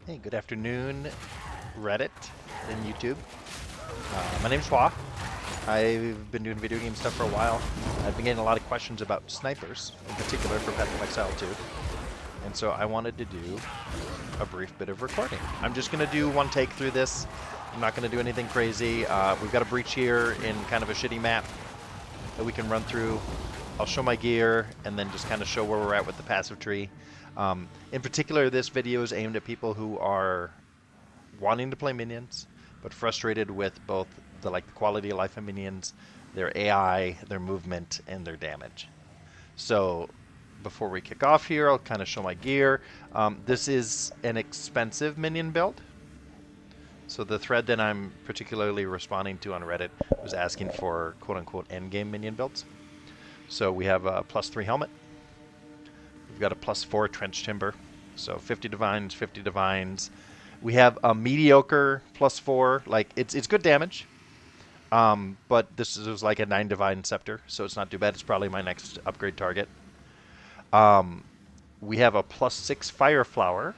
Hey, good afternoon, Reddit and YouTube. My name's Hua. I've been doing video game stuff for a while. I've been getting a lot of questions about snipers, in particular for Path of Exile 2. And so I wanted to do a brief bit of recording. I'm just going to do one take through this. I'm not going to do anything crazy. We've got a breach here in kind of a shitty map that we can run through. I'll show my gear and then just kind of show where we're at with the passive tree. In particular, this video is aimed at people who are wanting to play minions, but frustrated with both the quality of life of minions, their AI, their movement, and their damage. So before we kick off here, I'll kind of show my gear. This is an expensive minion build. So the thread that I'm particularly responding to on Reddit was asking for quote-unquote endgame minion builds. So we have a +3 helmet. We've got a +4 trench timber. So 50 divines, 50 divines. We have a mediocre +4. Like, it's good damage. But this is like a 9 divine scepter, so it's not too bad. It's probably my next upgrade target. We have a +6 fire flower,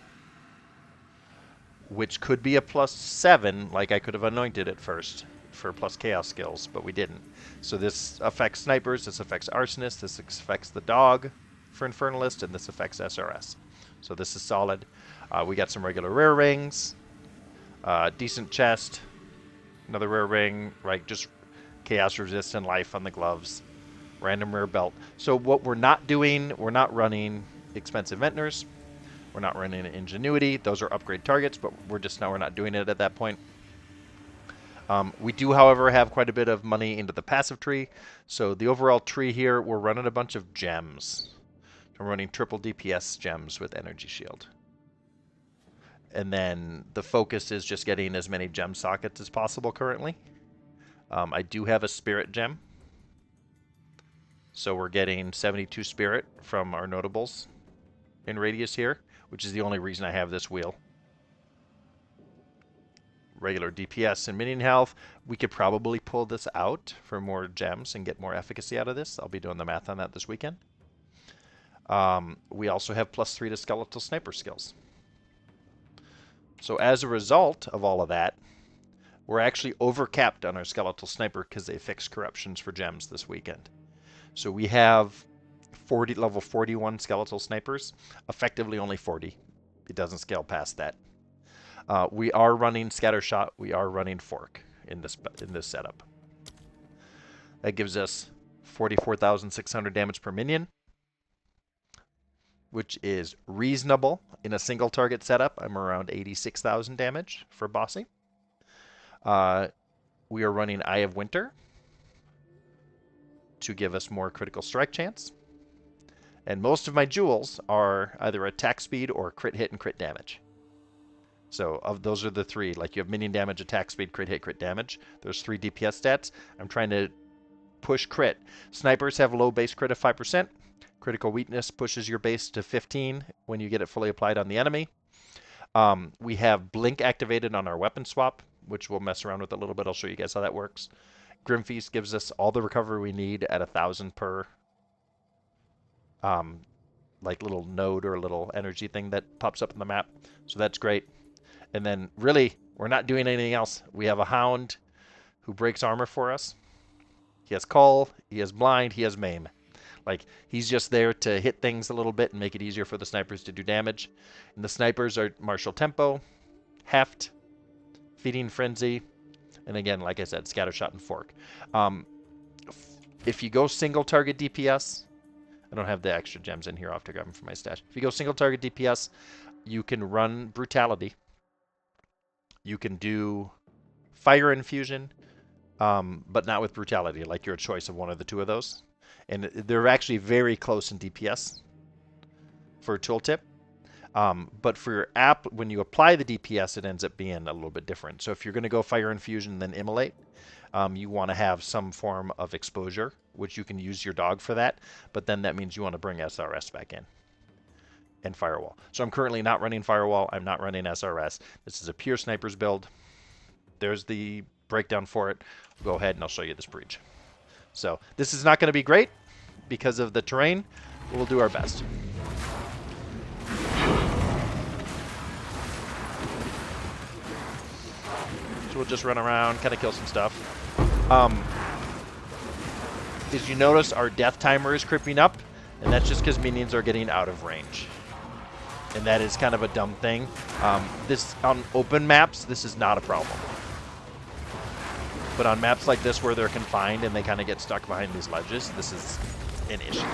which could be a +7, like I could have anointed it first for plus chaos skills, but we didn't. So this affects snipers, this affects arsonists, this affects the dog for infernalist, and this affects SRS. So this is solid. We got some regular rare rings, decent chest, another rare ring, right? Just chaos resistant life on the gloves, random rare belt. So what we're not doing, we're not running expensive ventners. We're not running ingenuity. Those are upgrade targets, but we're not doing it at that point. We do, however, have quite a bit of money into the passive tree. So the overall tree here, we're running a bunch of gems. I'm running triple DPS gems with energy shield. And then the focus is just getting as many gem sockets as possible currently. I do have a spirit gem. So we're getting 72 spirit from our notables in radius here, which is the only reason I have this wheel. Regular DPS and minion health. We could probably pull this out for more gems and get more efficacy out of this. I'll be doing the math on that this weekend. We also have +3 to skeletal sniper skills. So as a result of all of that, we're actually overcapped on our skeletal sniper because they fixed corruptions for gems this weekend. So we have level 41 skeletal snipers, effectively only 40. It doesn't scale past that. We are running scattershot. We are running fork in this setup. That gives us 44,600 damage per minion, which is reasonable in a single target setup. I'm around 86,000 damage for bossy. We are running Eye of Winter to give us more critical strike chance. And most of my jewels are either attack speed or crit hit and crit damage. So those are the three. Like, you have minion damage, attack speed, crit hit, crit damage. There's 3 DPS stats. I'm trying to push crit. Snipers have low base crit of 5%. Critical weakness pushes your base to 15 when you get it fully applied on the enemy. We have blink activated on our weapon swap, which we'll mess around with a little bit. I'll show you guys how that works. Grim Feast gives us all the recovery we need at 1,000 per like little node or little energy thing that pops up on the map. So that's great. And then really, we're not doing anything else. We have a hound who breaks armor for us. He has call, he has blind, he has maim. Like, he's just there to hit things a little bit and make it easier for the snipers to do damage. And the snipers are martial tempo, heft, feeding frenzy, and again, like I said, scattershot and fork. If you go single target DPS, I don't have the extra gems in here. I'll have to grab them from my stash. If you go single target DPS, you can run brutality. You can do fire infusion, but not with brutality. Like, you're a choice of one of the two of those. And they're actually very close in DPS for a tooltip. But for your app, when you apply the DPS, it ends up being a little bit different. So if you're going to go fire infusion, then immolate, you want to have some form of exposure, which you can use your dog for that. But then that means you want to bring SRS back in. And firewall. So I'm currently not running firewall. I'm not running SRS. This is a pure snipers build. There's the breakdown for it. I'll go ahead and I'll show you this breach. So this is not going to be great because of the terrain. We'll do our best. So we'll just run around, kind of kill some stuff. As you notice, our death timer is creeping up, and that's just because minions are getting out of range. And that is kind of a dumb thing. This on open maps, this is not a problem. But on maps like this where they're confined and they kind of get stuck behind these ledges, this is an issue.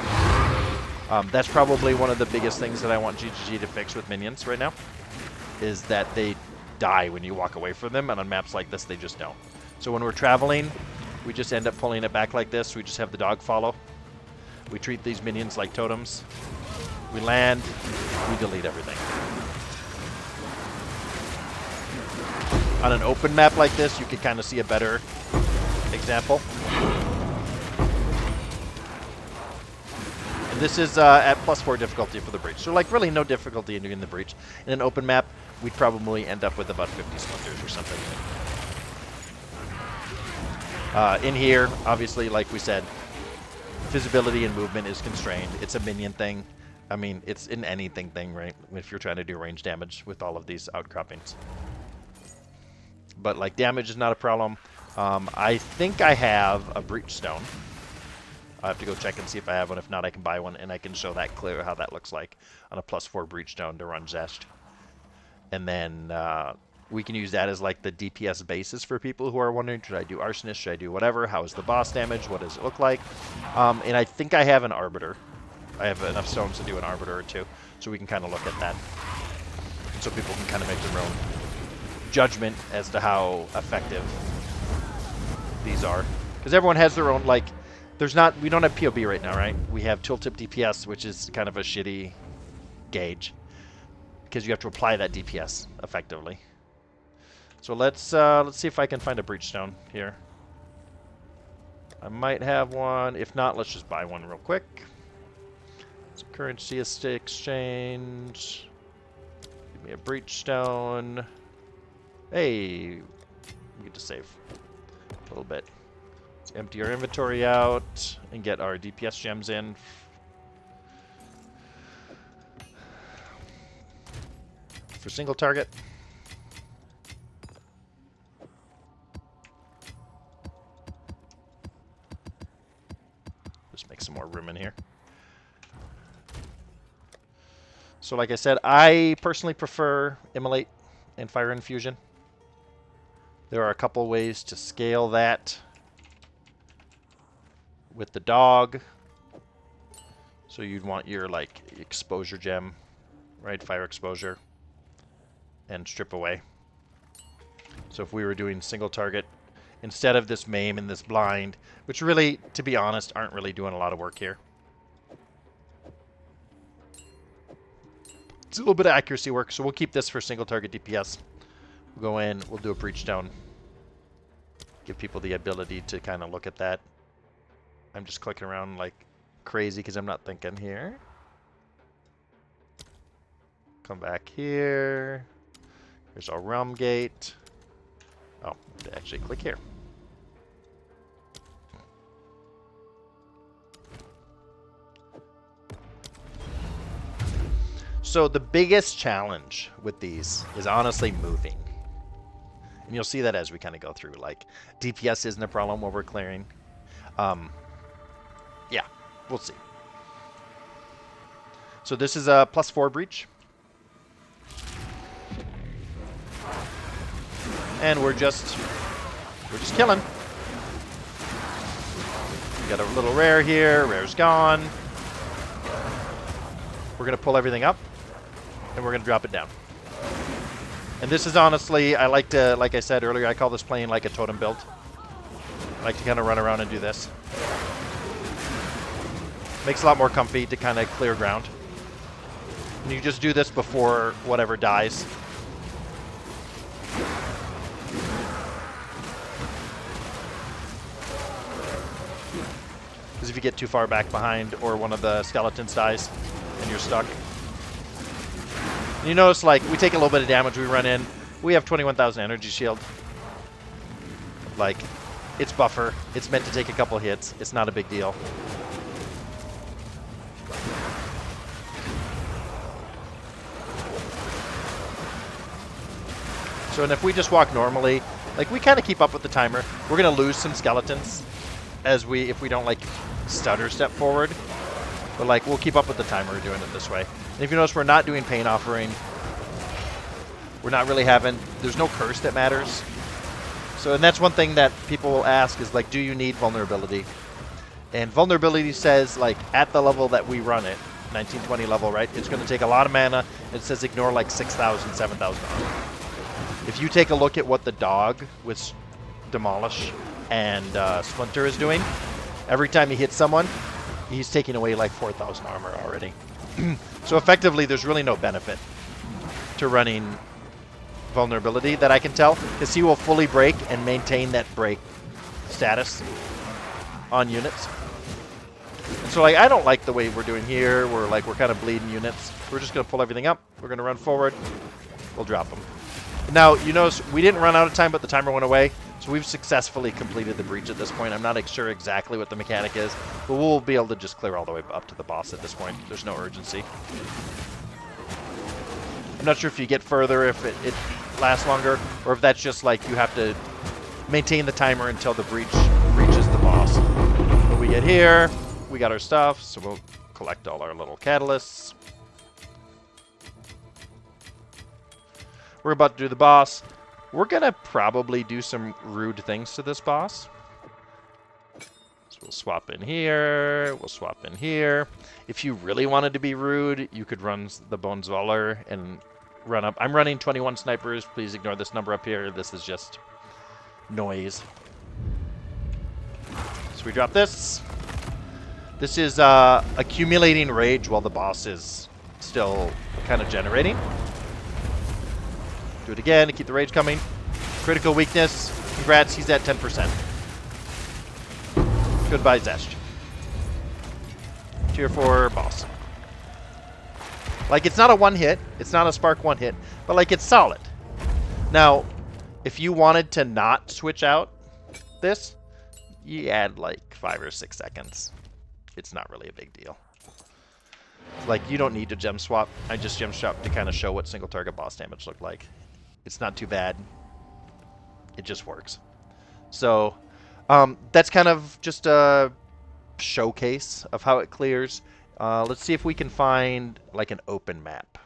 That's probably one of the biggest things that I want GGG to fix with minions right now, is that they die when you walk away from them, and on maps like this, they just don't. So when we're traveling, we just end up pulling it back like this. We just have the dog follow. We treat these minions like totems. We land, we delete everything. On an open map like this, you can kind of see a better example. And this is at +4 difficulty for the breach. So like really no difficulty in doing the breach. In an open map, we'd probably end up with about 50 splinters or something. In here, obviously, like we said, visibility and movement is constrained. It's a minion thing. I mean, it's an anything thing, right? If you're trying to do range damage with all of these outcroppings. But like damage is not a problem. I think I have a Breachstone. I have to go check and see if I have one. If not, I can buy one, and I can show that clear how that looks like on a +4 Breachstone to run Xesht. And then we can use that as like the DPS basis for people who are wondering, should I do Arsonist, should I do whatever? How is the boss damage? What does it look like? And I think I have an Arbiter. I have enough stones to do an Arbiter or two, so we can kind of look at that. So people can kind of make their own judgment as to how effective these are. Because everyone has their own, like, we don't have POB right now, right? We have tooltip DPS, which is kind of a shitty gauge, because you have to apply that DPS effectively. So let's see if I can find a Breachstone here. I might have one. If not, let's just buy one real quick. So currency exchange. Give me a Breachstone. Hey, we get to save a little bit. Let's empty our inventory out and get our DPS gems in. For single target. Just make some more room in here. So like I said, I personally prefer Immolate and Fire Infusion. There are a couple ways to scale that with the dog. So you'd want your like exposure gem, right? Fire exposure and strip away. So if we were doing single target instead of this maim and this blind, which really, to be honest, aren't really doing a lot of work here. It's a little bit of accuracy work, so we'll keep this for single target DPS. We'll go in, we'll do a Breachstone. Give people the ability to kind of look at that. I'm just clicking around like crazy because I'm not thinking here. Come back here. Here's our realm gate. Oh, actually click here. So the biggest challenge with these is honestly moving. And you'll see that as we kind of go through. Like, DPS isn't a problem while we're clearing. Yeah, we'll see. So this is a +4 breach. And we're just killing. We got a little rare here. Rare's gone. We're going to pull everything up. And we're going to drop it down. And this is honestly, I like to, like I said earlier, I call this playing like a totem build. I like to kind of run around and do this. Makes it a lot more comfy to kind of clear ground. And you just do this before whatever dies. Because if you get too far back behind or one of the skeletons dies and you're stuck. And you notice, like, we take a little bit of damage, we run in. We have 21,000 energy shield. Like, it's buffer. It's meant to take a couple hits. It's not a big deal. So, and if we just walk normally, Like, we kind of keep up with the timer. We're going to lose some skeletons if we don't, like, stutter step forward. But, like, we'll keep up with the timer doing it this way. And if you notice, we're not doing Pain Offering. We're not really having... There's no curse that matters. So, and that's one thing that people will ask is, like, do you need vulnerability? And vulnerability says, like, at the level that we run it, 1920 level, right? It's going to take a lot of mana. It says ignore, like, 6,000, 7,000 armor. If you take a look at what the dog with Demolish and Splinter is doing, every time he hits someone, he's taking away like 4,000 armor already. So effectively, there's really no benefit to running vulnerability that I can tell, because he will fully break and maintain that break status on units. And so, like, I don't like the way we're doing here. We're kind of bleeding units. We're just going to pull everything up. We're going to run forward. We'll drop them. Now, you notice we didn't run out of time, but the timer went away. So we've successfully completed the breach at this point. I'm not sure exactly what the mechanic is, but we'll be able to just clear all the way up to the boss at this point. There's no urgency. I'm not sure if you get further, if it lasts longer, or if that's just like you have to maintain the timer until the breach reaches the boss. But we get here, we got our stuff, so we'll collect all our little catalysts. We're about to do the boss. We're going to probably do some rude things to this boss. So we'll swap in here. We'll swap in here. If you really wanted to be rude, you could run the Bone Zwaller and run up. I'm running 21 snipers. Please ignore this number up here. This is just noise. So we drop this. This is accumulating rage while the boss is still kind of generating. Do it again to keep the rage coming. Critical weakness. Congrats, he's at 10%. Goodbye, Xesht. Tier 4 boss. Like, it's not a one hit. It's not a spark one hit. But, like, it's solid. Now, if you wanted to not switch out this, you add, like, 5 or 6 seconds. It's not really a big deal. Like, you don't need to gem swap. I just gem swap to kind of show what single target boss damage looked like. It's not too bad. It just works. So that's kind of just a showcase of how it clears. Let's see if we can find like an open map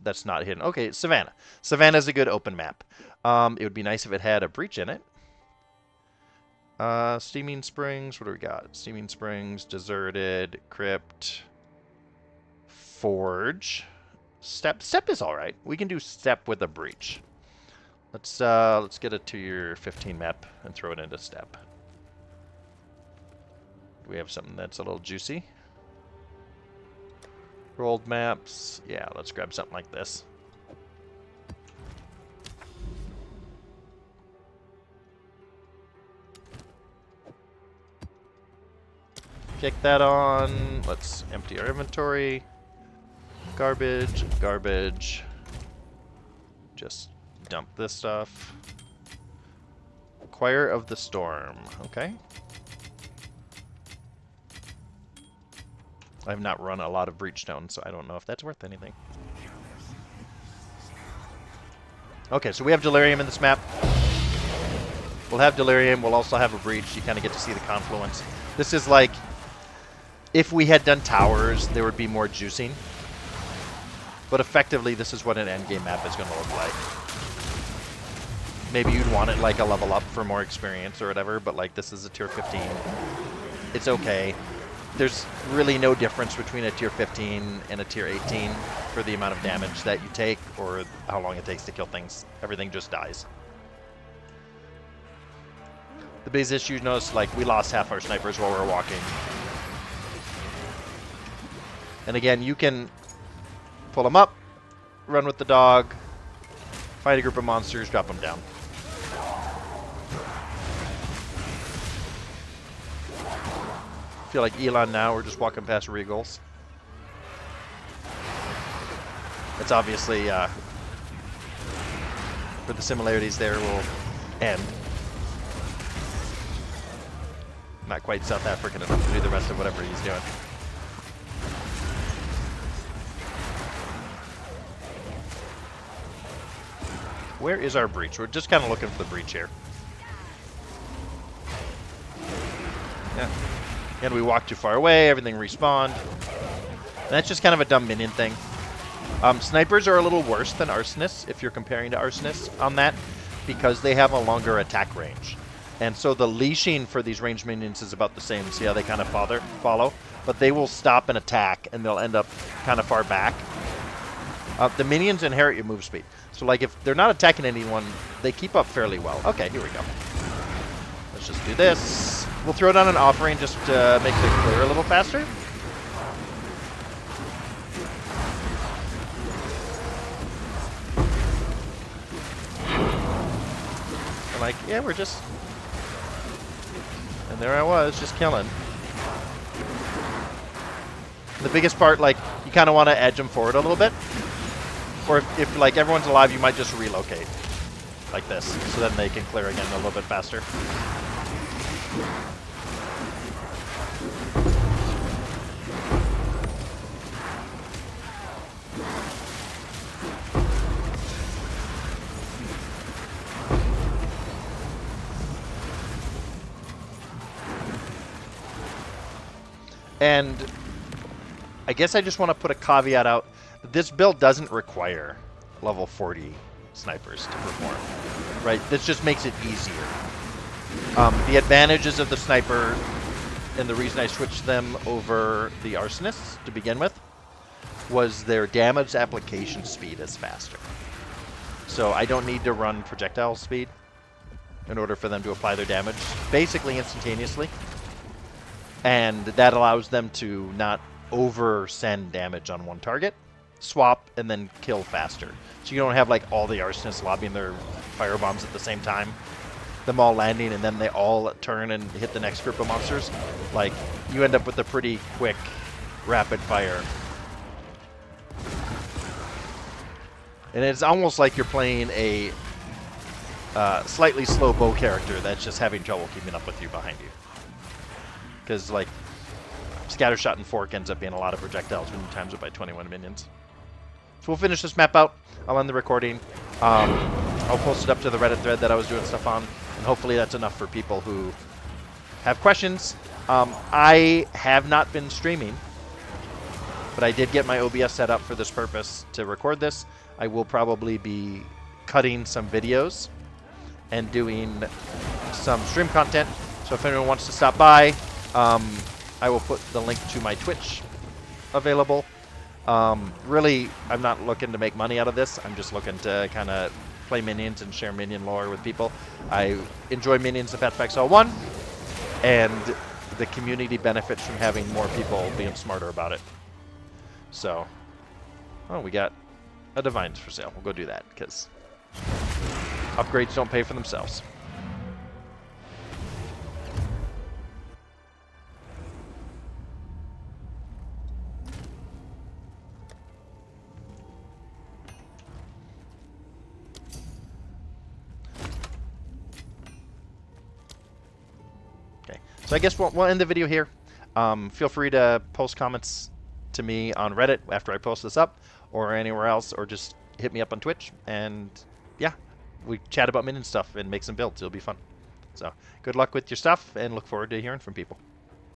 that's not hidden. Okay, Savannah. Savannah's a good open map. It would be nice if it had a breach in it. Steaming Springs. What do we got? Steaming Springs, Deserted, Crypt, Forge. Step is all right. We can do Step with a breach. Let's get a tier 15 map and throw it into Step. Do we have something that's a little juicy? Rolled maps. Yeah, let's grab something like this. Kick that on. Let's empty our inventory. Garbage, garbage. Just dump this stuff. Choir of the Storm. Okay. I've not run a lot of Breachstone, so I don't know if that's worth anything. Okay, so we have Delirium in this map. We'll have Delirium. We'll also have a Breach. You kind of get to see the confluence. This is like, if we had done towers, there would be more juicing. But effectively, this is what an endgame map is going to look like. Maybe you'd want it like a level up for more experience or whatever, but like this is a tier 15. It's okay. There's really no difference between a tier 15 and a tier 18 for the amount of damage that you take or how long it takes to kill things. Everything just dies. The biggest issue, you notice, like, we lost half our snipers while we were walking. And again, you can pull them up, run with the dog, fight a group of monsters, drop them down. Feel like Elon now, we're just walking past Regals. It's obviously where the similarities there will end. Not quite South African enough to do the rest of whatever he's doing. Where is our breach? We're just kind of looking for the breach here. Yeah. And we walk too far away, everything respawned. And that's just kind of a dumb minion thing. Snipers are a little worse than arsonists if you're comparing to arsonists on that, because they have a longer attack range. And so the leashing for these ranged minions is about the same. See how they kind of follow? But they will stop and attack, and they'll end up kind of far back. The minions inherit your move speed. So like if they're not attacking anyone, they keep up fairly well. Okay, here we go. Let's just do this. We'll throw down an offering just to make the clear a little faster. And like, yeah, we're just... And there I was, just killing. The biggest part, like, you kind of want to edge them forward a little bit. Or if, like, everyone's alive, you might just relocate. Like this. So then they can clear again a little bit faster. And I guess I just want to put a caveat out. This build doesn't require level 40 snipers to perform, right? This just makes it easier. The advantages of the sniper, and the reason I switched them over the arsonists to begin with, was their damage application speed is faster. So I don't need to run projectile speed in order for them to apply their damage, basically instantaneously. And that allows them to not over-send damage on one target, swap, and then kill faster. So you don't have like all the arsonists lobbing their firebombs at the same time, them all landing, and then they all turn and hit the next group of monsters. Like, you end up with a pretty quick, rapid fire. And it's almost like you're playing a slightly slow bow character that's just having trouble keeping up with you behind you. Because, like, Scattershot and Fork ends up being a lot of projectiles when you times it by 21 minions. So we'll finish this map out. I'll end the recording. I'll post it up to the Reddit thread that I was doing stuff on. And hopefully that's enough for people who have questions. I have not been streaming, but I did get my OBS set up for this purpose to record this. I will probably be cutting some videos and doing some stream content. So if anyone wants to stop by, I will put the link to my Twitch available. Really, I'm not looking to make money out of this. I'm just looking to kind of play minions and share minion lore with people. I enjoy minions of Path of Exile 1, and the community benefits from having more people being smarter about it. So, oh, we got a Divines for sale. We'll go do that, because upgrades don't pay for themselves. So I guess we'll end the video here. Feel free to post comments to me on Reddit after I post this up, or anywhere else, or just hit me up on Twitch. And yeah, we chat about minion stuff and make some builds. It'll be fun. So good luck with your stuff, and look forward to hearing from people.